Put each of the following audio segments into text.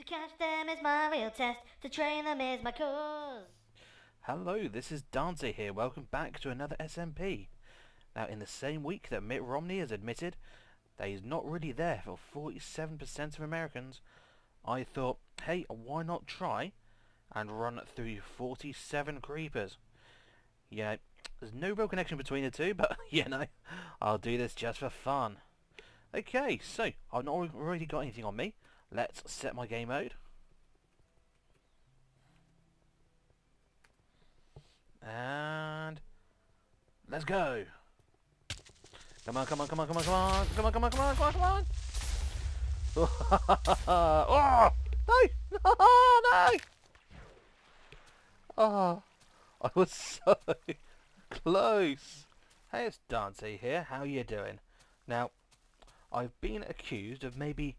catch them is my real test, to train them is my cause. Hello, this is Dante here. Welcome back to another SMP. Now, in the same week that Mitt Romney has admitted that he's not really there for 47% of Americans, I thought, hey, why not try and run through 47 creepers? You know, there's no real connection between the two, but, I'll do this just for fun. Okay, so, I've not really got anything on me. Let's set my game mode. And let's go. Come on, come on, come on, come on, come on, come on, come on, come on, come on, come on. Oh, no, no. Oh, I was so close. Hey, it's Dante here. How you doing? Now, I've been accused of maybe...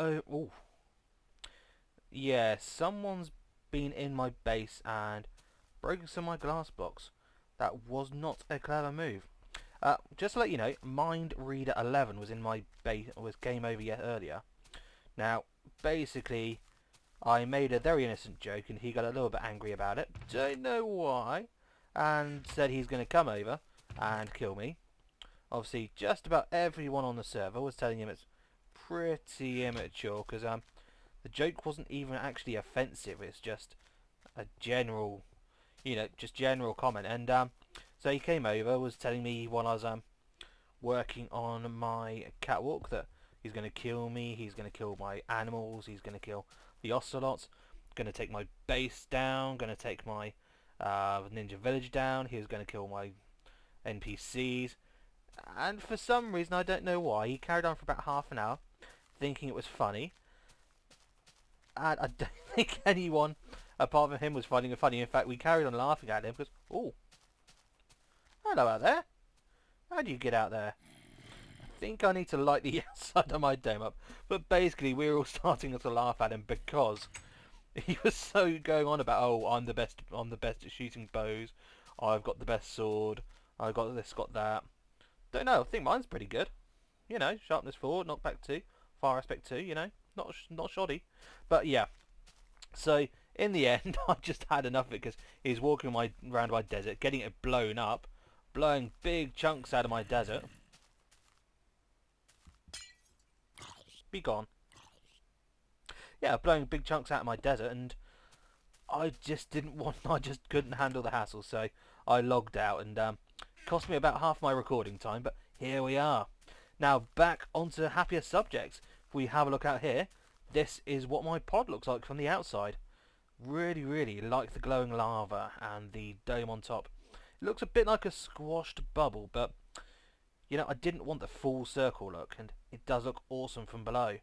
Oh. Yeah, someone's been in my base and broken some of my glass blocks. That was not a clever move. Just to let you know, Mind Reader 11 was in my base, was game over yet earlier. Now, basically, I made a very innocent joke and he got a little bit angry about it. Don't know why. And said he's going to come over and kill me. Obviously, just about everyone on the server was telling him it's pretty immature because the joke wasn't even actually offensive. It's just a general, just general comment. And so he came over, was telling me while I was working on my catwalk that he's going to kill me, he's going to kill my animals, he's going to kill the ocelots, going to take my base down, going to take my ninja village down, he was going to kill my NPCs. And for some reason, I don't know why, he carried on for about half an hour, thinking it was funny. And I don't think anyone apart from him was finding it funny. In fact, we carried on laughing at him because, oh, hello out there. How do you get out there? I think I need to light the outside of my dome up. But basically, we were all starting to laugh at him because he was so going on about, oh, I'm the best at shooting bows. I've got the best sword. I got this, got that. Don't know. I think mine's pretty good. Sharpness 4, knockback 2, fire aspect 2. Not shoddy. But yeah. So in the end, I just had enough of it because he's walking around my desert, getting it blown up, blowing big chunks out of my desert. Be gone. Yeah, blowing big chunks out of my desert, and I just couldn't handle the hassle, so I logged out, and cost me about half my recording time, but here we are. Now back onto happier subjects. If we have a look out here, this is what my pod looks like from the outside. Really, really like the glowing lava and the dome on top. It looks a bit like a squashed bubble, but I didn't want the full circle look, and it does look awesome from below.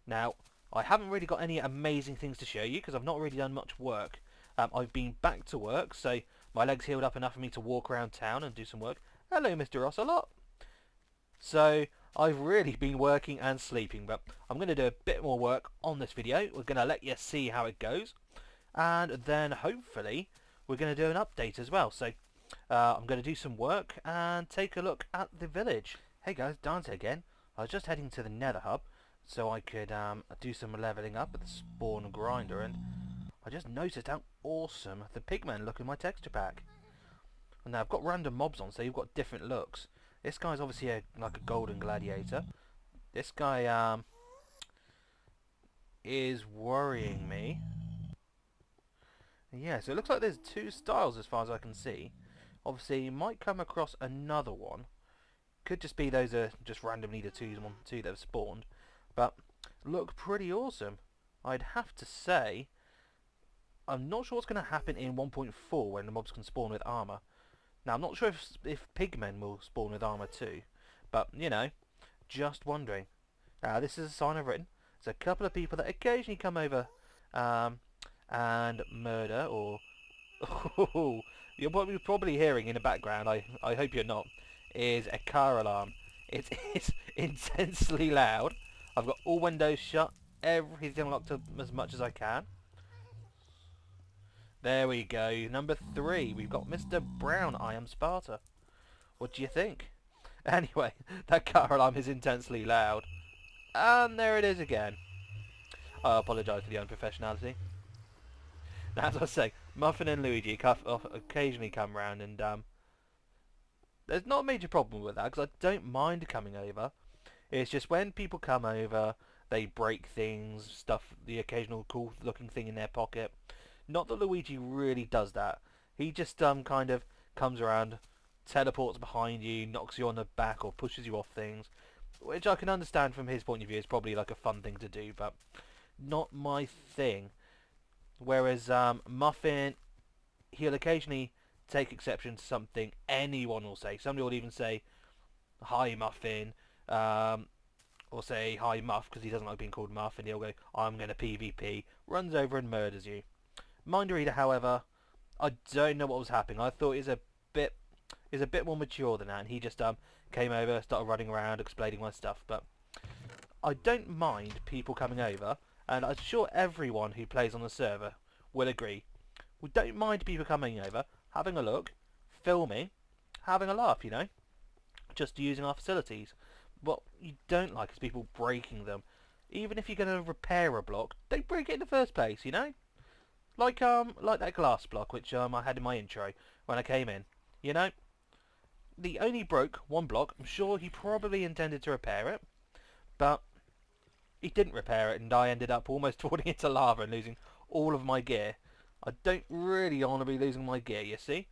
Now, I haven't really got any amazing things to show you because I've not really done much work. I've been back to work, so my legs healed up enough for me to walk around town and do some work. Hello, Mr. Ocelot. So I've really been working and sleeping, but I'm going to do a bit more work on this video. We're going to let you see how it goes, and then hopefully we're going to do an update as well. So I'm going to do some work and take a look at the village. Hey guys, Dante again. I was just heading to the Nether Hub so I could do some leveling up with the spawn grinder, and I just noticed how awesome the pigmen look in my texture pack. And now I've got random mobs on, so you've got different looks. This guy's obviously like a golden gladiator. This guy is worrying me. Yeah, so it looks like there's two styles as far as I can see. Obviously, you might come across another one. Could just be those are just randomly the 1, 2 that have spawned. But look pretty awesome. I'd have to say, I'm not sure what's going to happen in 1.4 when the mobs can spawn with armor. Now, I'm not sure if pigmen will spawn with armor too, but, just wondering. This is a sign I've written. There's a couple of people that occasionally come over and murder, or... you're probably hearing in the background, I hope you're not, is a car alarm. It's intensely loud. I've got all windows shut, everything locked up as much as I can. There we go, number 3. We've got Mr. Brown, I am Sparta. What do you think? Anyway, that car alarm is intensely loud. And there it is again. I apologise for the unprofessionality. Now, as I say, Muffin and Luigi occasionally come round, and there's not a major problem with that because I don't mind coming over. It's just when people come over, they break things, stuff the occasional cool-looking thing in their pocket. Not that Luigi really does that. He just kind of comes around, teleports behind you, knocks you on the back, or pushes you off things, which I can understand from his point of view is probably like a fun thing to do, but not my thing. Whereas Muffin, he'll occasionally take exception to something anyone will say. Somebody will even say, "Hi, Muffin," or say, "Hi, Muff," because he doesn't like being called Muff, and he'll go, "I'm going to PvP," runs over and murders you. Mind Reader, however, I don't know what was happening. I thought he was a bit more mature than that, and he just came over, started running around, explaining my stuff. But I don't mind people coming over, and I'm sure everyone who plays on the server will agree. We don't mind people coming over, having a look, filming, having a laugh, you know, just using our facilities. What you don't like is people breaking them. Even if you're going to repair a block, don't break it in the first place, you know? Like that glass block which I had in my intro when I came in. You know? He only broke one block. I'm sure he probably intended to repair it, but he didn't repair it, and I ended up almost falling into lava and losing all of my gear. I don't really want to be losing my gear, you see?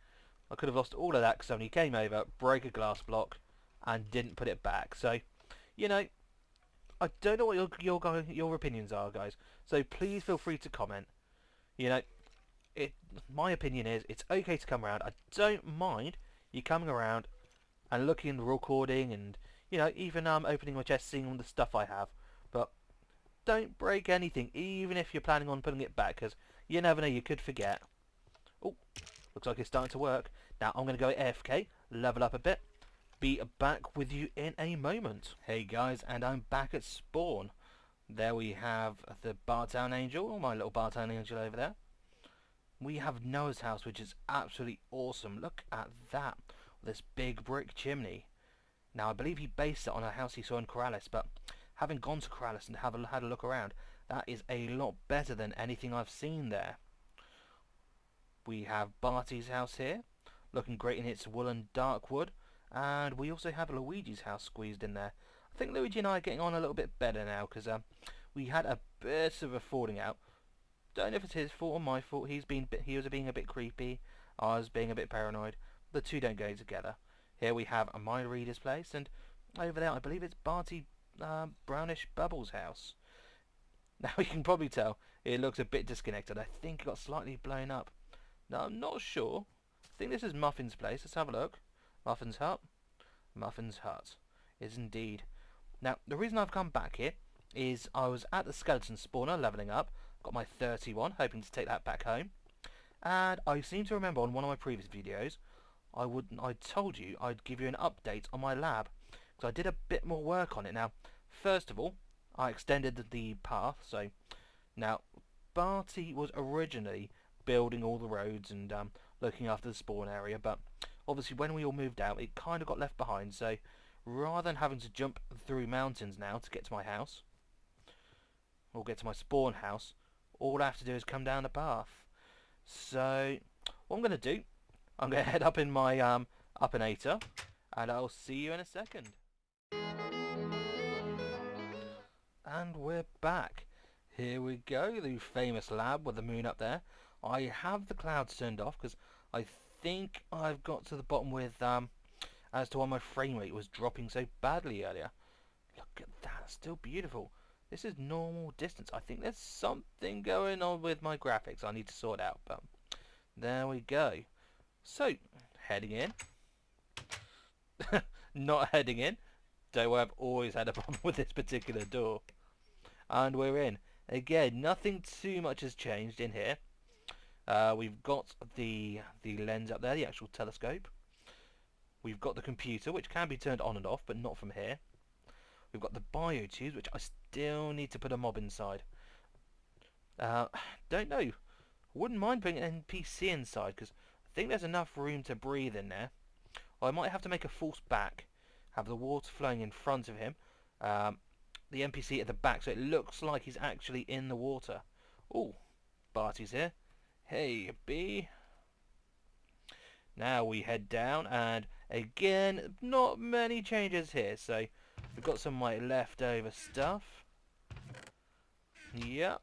I could have lost all of that because somebody came over, broke a glass block, and didn't put it back. So, you know, I don't know what your opinions are, guys. So please feel free to comment. You know, my opinion is it's okay to come around. I don't mind you coming around and looking and recording and, you know, even opening my chest, seeing all the stuff I have. But don't break anything, even if you're planning on putting it back, because you never know, you could forget. Oh, looks like it's starting to work. Now I'm going to go AFK, level up a bit, be back with you in a moment. Hey guys, and I'm back at spawn. There we have the Bartown Angel, my little Bartown Angel over there. We have Noah's house, which is absolutely awesome. Look at that, this big brick chimney. Now I believe he based it on a house he saw in Corrales, but having gone to Corrales and had a look around, that is a lot better than anything I've seen there. We have Barty's house here, looking great in its woolen dark wood, and we also have Luigi's house squeezed in there. I think Luigi and I are getting on a little bit better now, because we had a bit of a falling out. Don't know if it's his fault or my fault. He was being a bit creepy. I was being a bit paranoid. The two don't go together. Here we have a Mind Reader's place, and over there I believe it's Barty Brownish Bubbles' house. Now you can probably tell it looks a bit disconnected. I think it got slightly blown up. Now I'm not sure. I think this is Muffin's place. Let's have a look. Muffin's hut. Muffin's hut is indeed. Now the reason I've come back here is I was at the skeleton spawner leveling up. Got my 31, hoping to take that back home. And I seem to remember on one of my previous videos, I told you I'd give you an update on my lab, because I did a bit more work on it. Now, first of all, I extended the path. So now Barty was originally building all the roads and looking after the spawn area, but obviously when we all moved out, it kind of got left behind. So rather than having to jump through mountains now to get to my house, or get to my spawn house, all I have to do is come down the path. So what I'm going to do, I'm going to head up in my Uppinator, and I'll see you in a second. And we're back. Here we go, the famous lab with the moon up there. I have the clouds turned off because I think I've got to the bottom with as to why my frame rate was dropping so badly earlier. Look at that, still beautiful. This is normal distance. I think there's something going on with my graphics I need to sort out, but there we go. So, heading in. Not heading in. Don't worry, I've always had a problem with this particular door. And we're in. Again, nothing too much has changed in here. We've got the lens up there, the actual telescope. We've got the computer, which can be turned on and off, but not from here. We've got the biotubes, which I still need to put a mob inside. Don't know. Wouldn't mind putting an NPC inside, because I think there's enough room to breathe in there. Or I might have to make a false back, have the water flowing in front of him, the NPC at the back, so it looks like he's actually in the water. Oh, Barty's here. Hey, B. Now we head down, and again, not many changes here. So we've got some like leftover stuff. Yep.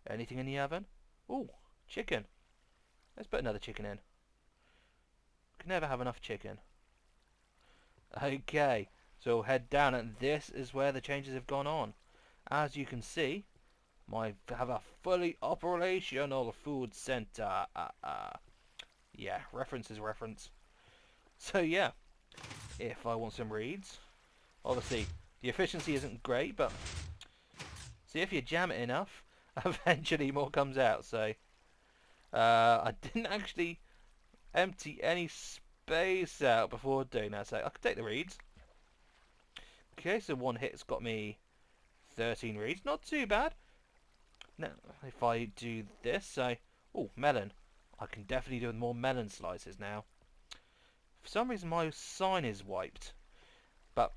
Anything in the oven? Oh, chicken. Let's put another chicken in. Can never have enough chicken. Okay, so we'll head down, and this is where the changes have gone on. As you can see, I have a fully operational food center. Yeah, reference is reference. So yeah, if I want some reeds, obviously the efficiency isn't great, but see, if you jam it enough, eventually more comes out. So I didn't actually empty any space out before doing that, so I could take the reeds. Okay, so one hit's got me 13 reeds, not too bad. Now if I do this, so oh, melon, I can definitely do more melon slices now. For some reason my sign is wiped, but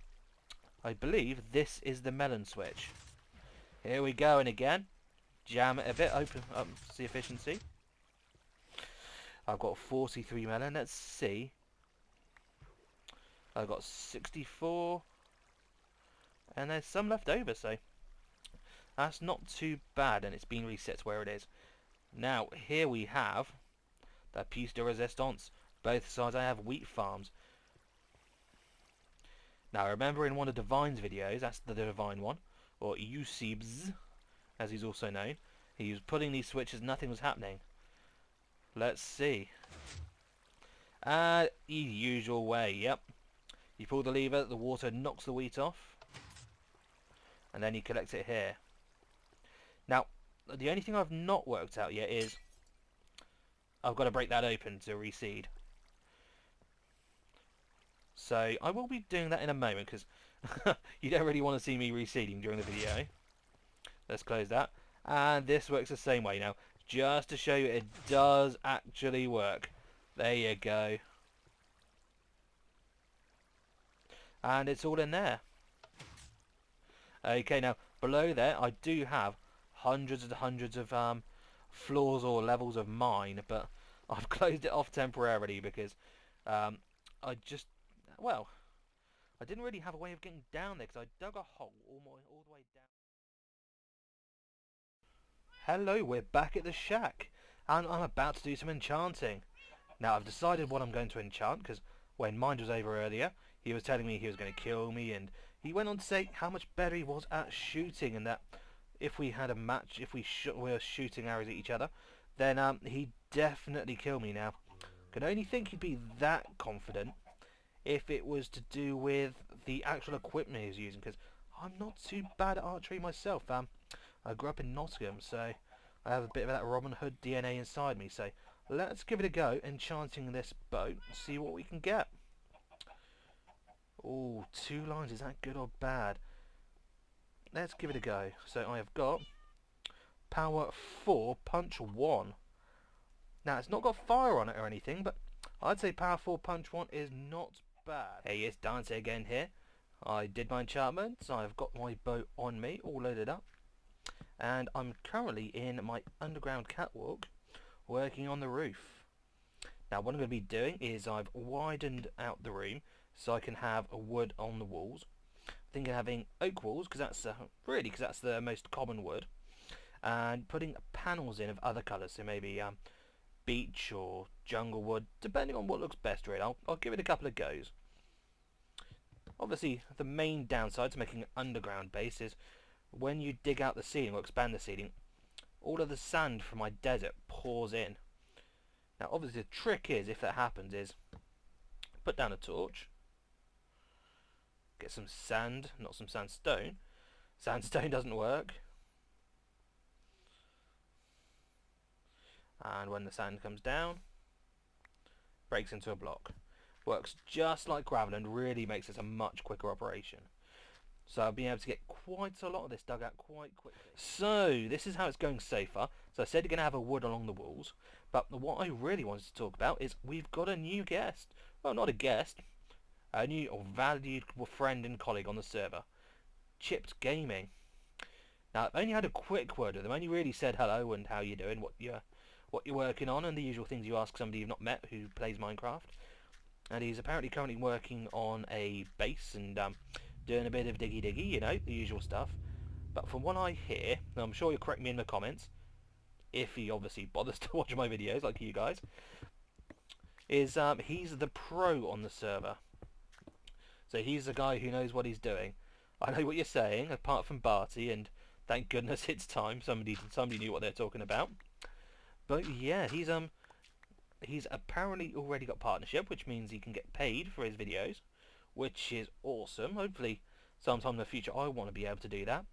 I believe this is the melon switch. Here we go, and again, jam it a bit, open up the efficiency. I've got 43 melon, let's see. I've got 64, and there's some left over, so that's not too bad, and it's been reset to where it is. Now, here we have the piece de resistance. Both sides I have wheat farms. Now, remember in one of Divine's videos, that's the Divine one, or Eusebes, as he's also known, he was putting these switches, nothing was happening. Let's see. The usual way, yep. You pull the lever, the water knocks the wheat off, and then you collect it here. Now, the only thing I've not worked out yet is I've got to break that open to reseed. So I will be doing that in a moment, because you don't really want to see me reseeding during the video. Let's close that. And this works the same way now, just to show you it does actually work. There you go. And it's all in there. Okay, now below there I do have hundreds and hundreds of floors or levels of mine, but I've closed it off temporarily because I didn't really have a way of getting down there, because I dug a hole all the way down. Hello, we're back at the shack, and I'm about to do some enchanting. Now I've decided what I'm going to enchant, because when Mind was over earlier, he was telling me he was going to kill me, and he went on to say how much better he was at shooting, and that if we had a match, if we were shooting arrows at each other, then he'd definitely kill me. Now, can only think he'd be that confident if it was to do with the actual equipment he was using, because I'm not too bad at archery myself. I grew up in Nottingham, so I have a bit of that Robin Hood DNA inside me. So let's give it a go, enchanting this bow, see what we can get. Oh, 2 lines, is that good or bad? Let's give it a go. So I have got power 4, punch 1. Now it's not got fire on it or anything, but I'd say power 4, punch 1 is not bad. Hey, it's Dante again here. I did my enchantments, I've got my bow on me, all loaded up. And I'm currently in my underground catwalk, working on the roof. Now what I'm going to be doing is I've widened out the room so I can have a wood on the walls. Thinking of having oak walls, because that's the most common wood, and putting panels in of other colours, so maybe beech or jungle wood, depending on what looks best really. I'll give it a couple of goes. Obviously the main downside to making an underground base is when you dig out the ceiling or expand the ceiling, all of the sand from my desert pours in. Now obviously the trick is, if that happens, is put down a torch, get some sand, not some sandstone. Sandstone doesn't work. And when the sand comes down, breaks into a block. Works just like gravel and really makes it a much quicker operation. So I've been able to get quite a lot of this dug out quite quickly. So this is how it's going so far. So I said you're going to have a wood along the walls, but what I really wanted to talk about is we've got a new guest. Well, not a guest, a new or valued friend and colleague on the server. Chipped Gaming. Now, I've only had a quick word with them. I only really said hello and how you're doing, what you're working on, and the usual things you ask somebody you've not met who plays Minecraft. And he's apparently currently working on a base and doing a bit of diggy, you know, the usual stuff. But from what I hear, and I'm sure you'll correct me in the comments, if he obviously bothers to watch my videos like you guys, is he's the pro on the server. So he's the guy who knows what he's doing. I know what you're saying, apart from Barty, and thank goodness it's time. Somebody knew what they're talking about. But yeah, he's apparently already got partnership, which means he can get paid for his videos, which is awesome. Hopefully, sometime in the future, I want to be able to do that.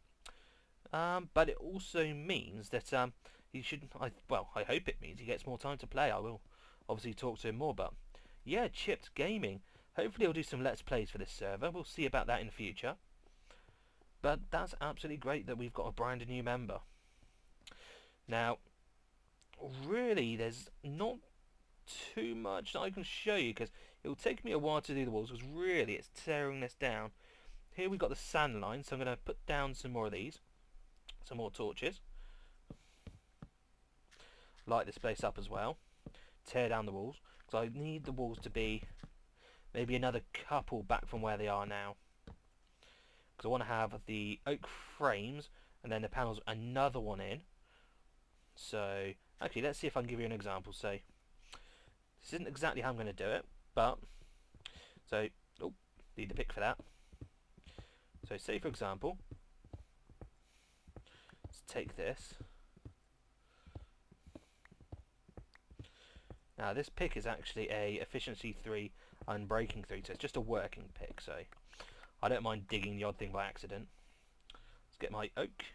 But it also means that he should. I hope it means he gets more time to play. I will obviously talk to him more. But yeah, Chipped Gaming. Hopefully, he'll do some Let's Plays for this server. We'll see about that in the future. But that's absolutely great that we've got a brand new member. Now, really, there's not too much that I can show you because it'll take me a while to do the walls because really it's tearing this down. Here we've got the sand line, so I'm going to put down some more of these, some more torches, light this place up as well, tear down the walls because I need the walls to be maybe another couple back from where they are now because I want to have the oak frames and then the panels another one in. So actually let's see if I can give you an example. So this isn't exactly how I'm going to do it, but so need the pick for that. So say for example, let's take this. Now this pick is actually a efficiency 3 unbreaking 3, so it's just a working pick, so I don't mind digging the odd thing by accident. Let's get my oak.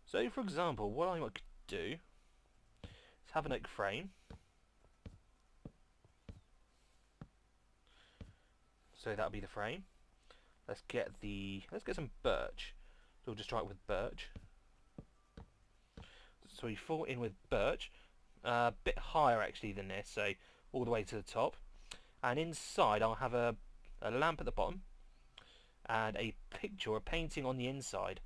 So for example, what I might do is have an oak frame. So that'll be the frame. Let's get some birch. So we'll just try it with birch. So we fall in with birch, a bit higher actually than this, so all the way to the top. And inside I'll have a lamp at the bottom and a picture or a painting on the inside,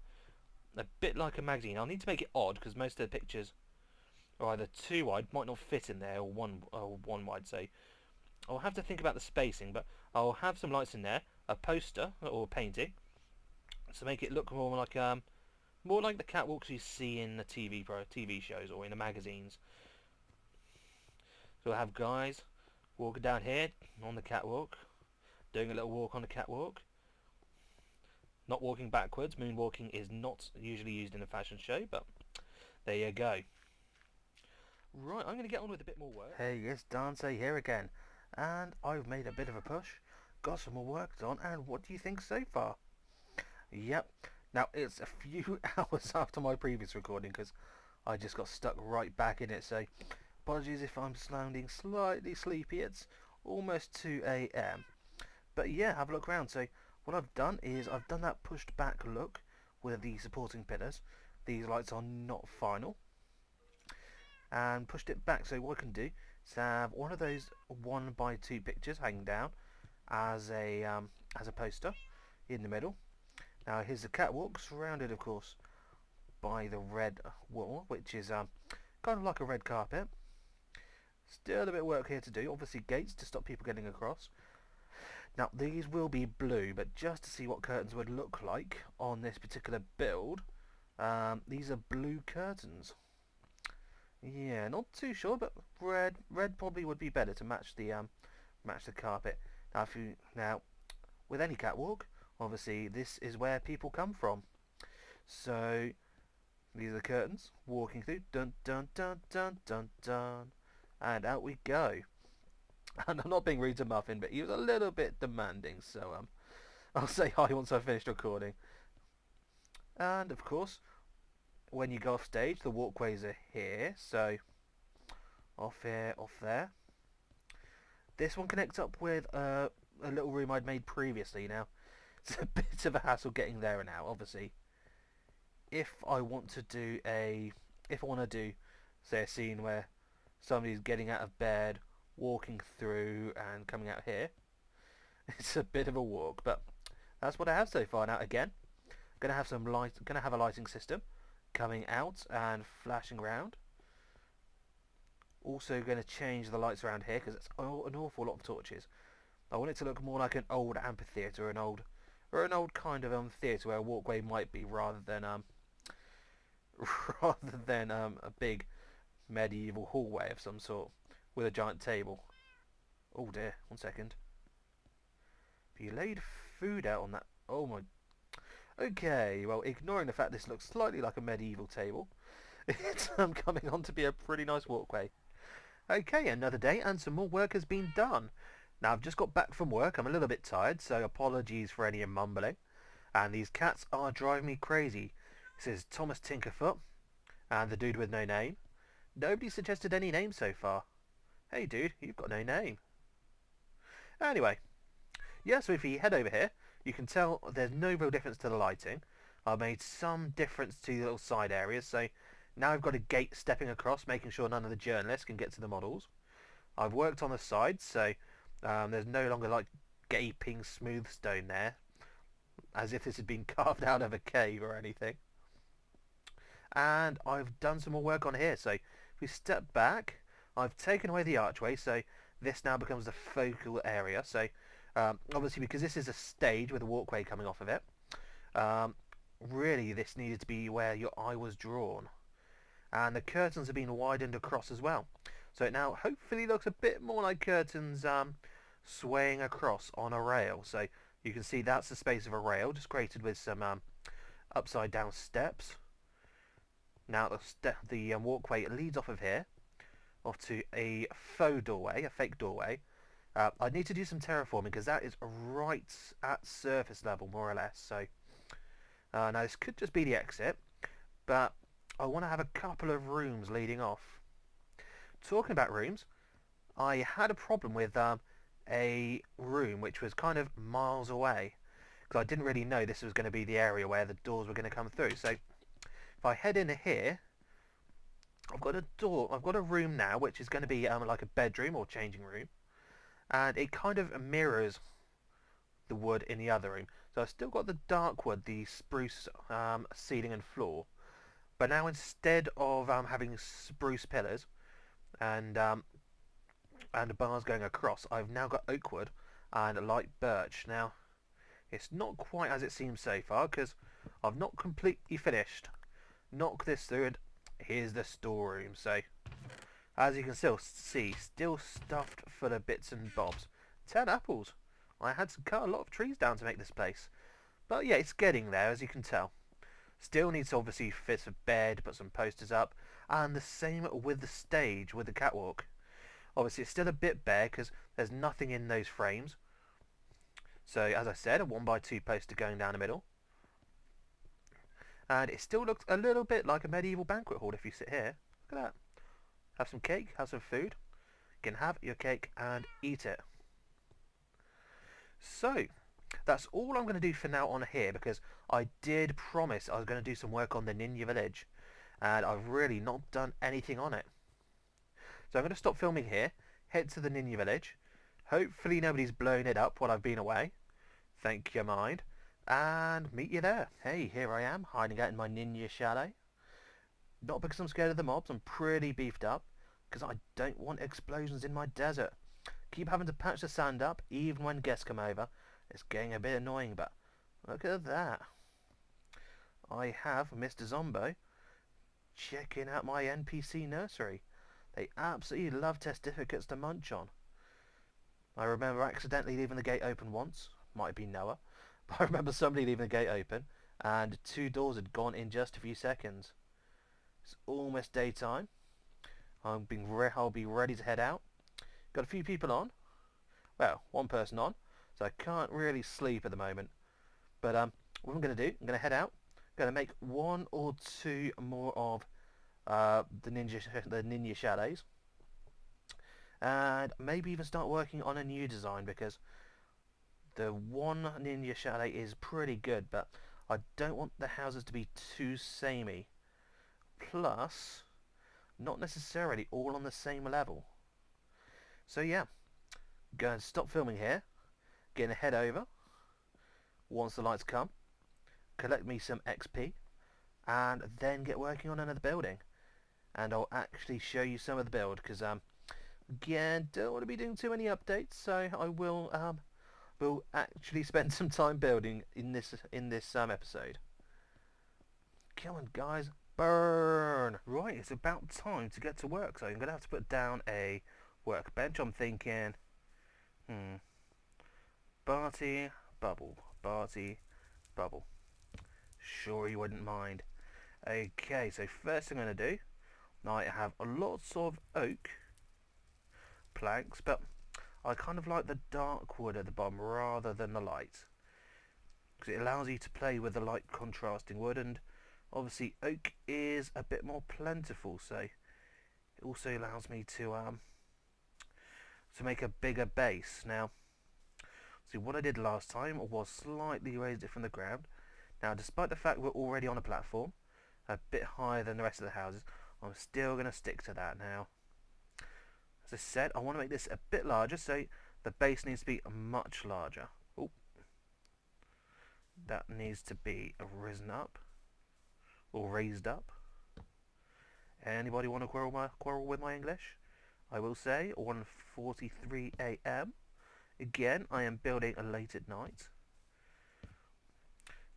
a bit like a magazine. I'll need to make it odd because most of the pictures are either too wide, might not fit in there, or one wide. So I'll have to think about the spacing, but I'll have some lights in there, a poster or a painting, to make it look more like the catwalks you see in the TV shows or in the magazines. So we'll have guys walking down here on the catwalk, doing a little walk on the catwalk, not walking backwards. Moonwalking is not usually used in a fashion show, but there you go. Right, I'm going to get on with a bit more work. Hey, it's Dante here again, and I've made a bit of a push, got some more work done, and what do you think so far? Yep, now it's a few hours after my previous recording because I just got stuck right back in it, so apologies if I'm sounding slightly sleepy. It's almost 2 AM. But yeah, have a look around. So what I've done is I've done that pushed back look with the supporting pillars. These lights are not final. And pushed it back, so what I can do is have one of those 1x2 pictures hanging down as a poster in the middle. Now here's the catwalk, surrounded of course by the red wall, which is kind of like a red carpet. Still a bit of work here to do. Obviously gates to stop people getting across. Now these will be blue, but just to see what curtains would look like on this particular build, these are blue curtains. Yeah, not too sure, but red probably would be better to match the carpet. Now with any catwalk, obviously this is where people come from. So these are the curtains walking through. Dun dun dun dun dun dun. And out we go. And I'm not being rude to Muffin, but he was a little bit demanding, so I'll say hi once I've finished recording. And of course, when you go off stage, the walkways are here, so off here, off there. This one connects up with a little room I'd made previously. Now, it's a bit of a hassle getting there and out, obviously. If I want to do say a scene where somebody's getting out of bed, walking through and coming out here, it's a bit of a walk, but that's what I have so far. Now again, Gonna have some light. Gonna have a lighting system coming out and flashing around. Also going to change the lights around here because it's an awful lot of torches. I want it to look more like an old amphitheatre, an old kind of theatre where a walkway might be, rather than a big medieval hallway of some sort with a giant table. Oh dear, 1 second. But you laid food out on that. Oh my. Okay, well, ignoring the fact this looks slightly like a medieval table, it's coming on to be a pretty nice walkway. Okay, another day and some more work has been done. Now, I've just got back from work. I'm a little bit tired, so apologies for any mumbling. And these cats are driving me crazy. This is Thomas Tinkerfoot and the dude with no name. Nobody suggested any name so far. Hey dude, you've got no name. Anyway, yeah, so if you head over here, you can tell there's no real difference to the lighting. I've made some difference to the little side areas, so now I've got a gate stepping across, making sure none of the journalists can get to the models. I've worked on the sides, so there's no longer like gaping smooth stone there, as if this had been carved out of a cave or anything. And I've done some more work on here, so if we step back, I've taken away the archway, so this now becomes the focal area. So obviously, because this is a stage with a walkway coming off of it, really this needed to be where your eye was drawn. And the curtains have been widened across as well. So it now hopefully looks a bit more like curtains swaying across on a rail. So you can see that's the space of a rail, just created with some upside down steps. Now the walkway leads off of here, off to a faux doorway, a fake doorway. I need to do some terraforming because that is right at surface level, more or less. So now this could just be the exit, but I want to have a couple of rooms leading off. Talking about rooms, I had a problem with a room which was kind of miles away because I didn't really know this was going to be the area where the doors were going to come through. So if I head in here, I've got a room now which is going to be like a bedroom or changing room, and it kind of mirrors the wood in the other room. So I've still got the dark wood, the spruce ceiling and floor, but now instead of having spruce pillars and bars going across, I've now got oak wood and light birch. Now, it's not quite as it seems so far because I've not completely finished. Knock this through and here's the storeroom. So, as you can still see, still stuffed full of bits and bobs. 10 apples. I had to cut a lot of trees down to make this place. But yeah, it's getting there, as you can tell. Still needs to obviously fit a bed, put some posters up, and the same with the stage, with the catwalk. Obviously it's still a bit bare because there's nothing in those frames. So as I said, a 1x2 poster going down the middle. And it still looks a little bit like a medieval banquet hall if you sit here. Look at that. Have some cake, have some food. You can have your cake and eat it. So, that's all I'm going to do for now on here because I did promise I was going to do some work on the Ninja Village. And I've really not done anything on it. So I'm going to stop filming here, head to the Ninja Village. Hopefully nobody's blown it up while I've been away. Thank you, mind. And meet you there. Hey, here I am, hiding out in my ninja chalet. Not because I'm scared of the mobs, I'm pretty beefed up. Because I don't want explosions in my desert. Keep having to patch the sand up, even when guests come over. It's getting a bit annoying, but look at that. I have Mr. Zombo checking out my NPC nursery. They absolutely love testificates to munch on. I remember accidentally leaving the gate open once. Might have been Noah. But I remember somebody leaving the gate open and 2 doors had gone in just a few seconds. It's almost daytime. I'll be ready to head out. Got a few people on. Well, 1 person on. So I can't really sleep at the moment. But what I'm going to do, I'm going to head out. I'm going to make 1 or 2 more of the ninja chalets. And maybe even start working on a new design because the one ninja chalet is pretty good, but I don't want the houses to be too samey. Plus, not necessarily all on the same level. So yeah, go and stop filming here, gonna head over once the lights come, collect me some XP, and then get working on another building. And I'll actually show you some of the build, because again, don't want to be doing too many updates, so I will actually spend some time building in this episode. Come on, guys, burn! Right, it's about time to get to work, so I'm gonna have to put down a workbench. I'm thinking, Barty, bubble, Barty, bubble. Sure you wouldn't mind. Okay, so first thing I'm gonna do, I have lots of oak planks, but I kind of like the dark wood at the bottom rather than the light, because it allows you to play with the light contrasting wood, and obviously oak is a bit more plentiful, so it also allows me to make a bigger base. Now, see, what I did last time was slightly raised it from the ground. Now, despite the fact we're already on a platform, a bit higher than the rest of the houses, I'm still going to stick to that now. As I said, I want to make this a bit larger, so the base needs to be much larger. Oh, that needs to be risen up, or raised up. Anybody want to quarrel with my English? I will say 1:43 a.m. Again, I am building late at night.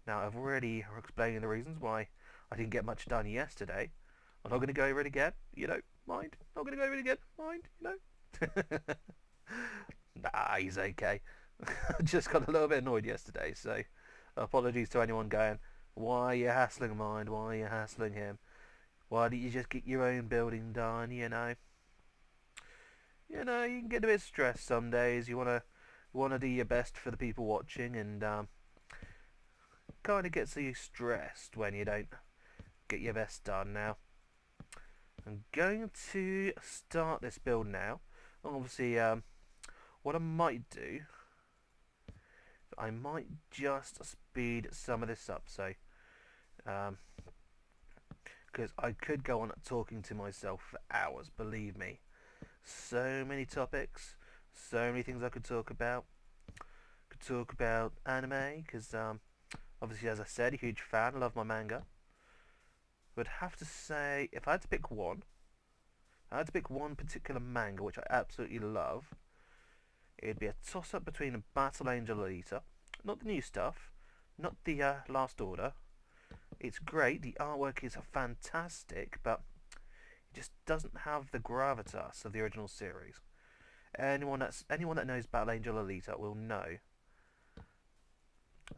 Now, I've already explained the reasons why I didn't get much done yesterday. I'm not going to go over it again, mind. Not going to go over it again, mind, Nah, he's okay. I just got a little bit annoyed yesterday, so apologies to anyone going, why are you hassling mind, why are you hassling him? Why don't you just get your own building done, you can get a bit stressed some days. You wanna do your best for the people watching, and kind of gets you stressed when you don't get your best done. Now, I'm going to start this build now. Obviously, what I might do, I might just speed some of this up, so because I could go on talking to myself for hours, believe me. So many topics, so many things I could talk about. Could talk about anime, because obviously, as I said, a huge fan, love my manga. Would have to say, if I had to pick one, particular manga which I absolutely love, it'd be a toss-up between Battle Angel Alita, not the new stuff, not the Last Order. It's great, the artwork is fantastic, but it just doesn't have the gravitas of the original series. Anyone that knows Battle Angel Alita will know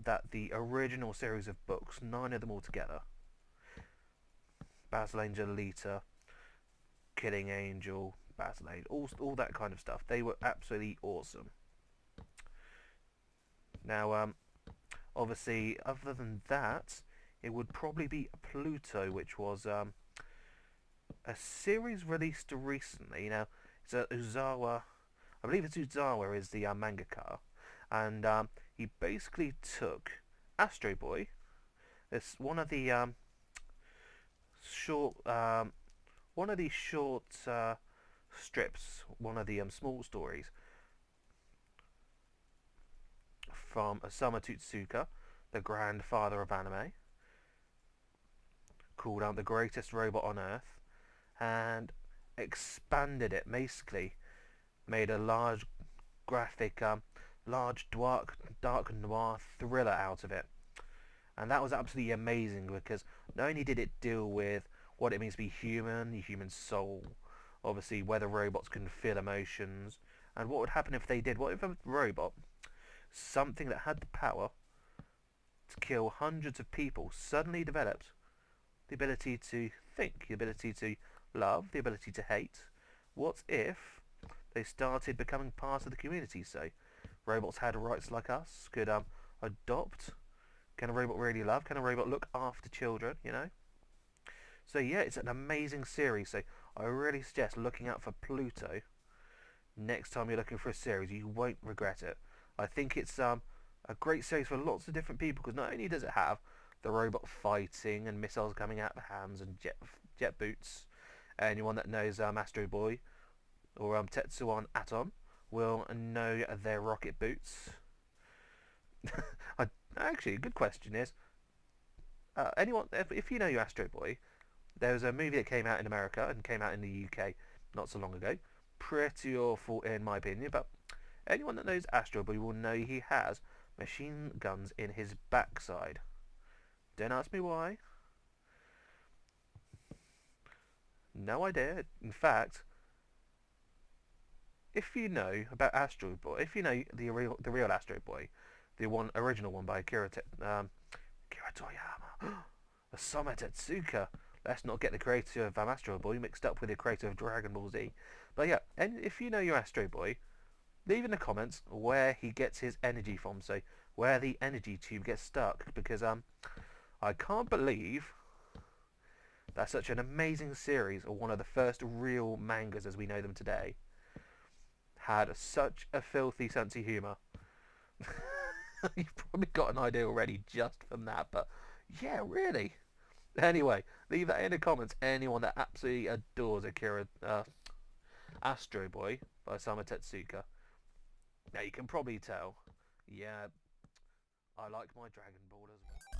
that the original series of books, 9 of them altogether, Battle Angel Alita, Killing Angel, Battle Angel, all that kind of stuff, they were absolutely awesome. Now, obviously, other than that, it would probably be Pluto, which was a series released recently. Now, it's Uzawa, I believe it's Uzawa is the mangaka, and he basically took Astro Boy, it's one of the short strips, one of the small stories from Osamu Tezuka, the grandfather of anime, called The Greatest Robot on Earth, and expanded it, basically made a large graphic, large dark noir thriller out of it. And that was absolutely amazing, because not only did it deal with what it means to be human, the human soul, obviously whether robots can feel emotions, and what would happen if they did. What if a robot, something that had the power to kill hundreds of people, suddenly developed the ability to think, the ability to love, the ability to hate? What if they started becoming part of the community? So robots had rights like us, could adopt. Can a robot really love? Can a robot look after children, So yeah, it's an amazing series, so I really suggest looking out for Pluto next time you're looking for a series. You won't regret it. I think it's a great series for lots of different people, because not only does it have the robot fighting and missiles coming out of the hands and jet boots. Anyone that knows Astro Boy or Tetsuan Atom will know their rocket boots. Actually, a good question is, anyone, if you know your Astro Boy, there was a movie that came out in America and came out in the UK not so long ago. Pretty awful in my opinion, but anyone that knows Astro Boy will know he has machine guns in his backside. Don't ask me why. No idea. In fact, if you know about Astro Boy, if you know the real Astro Boy, the original one by Akira Toriyama, Osamu Tezuka. Let's not get the creator of Astro Boy mixed up with the creator of Dragon Ball Z. But yeah, and if you know your Astro Boy, leave in the comments where he gets his energy from, so where the energy tube gets stuck, because I can't believe that such an amazing series, or one of the first real mangas as we know them today, had such a filthy sense of humour. You've probably got an idea already just from that, but yeah, really. Anyway, leave that in the comments. Anyone that absolutely adores Akira Astro Boy by Osamu Tezuka. Now you can probably tell, yeah, I like my Dragon Ball as well.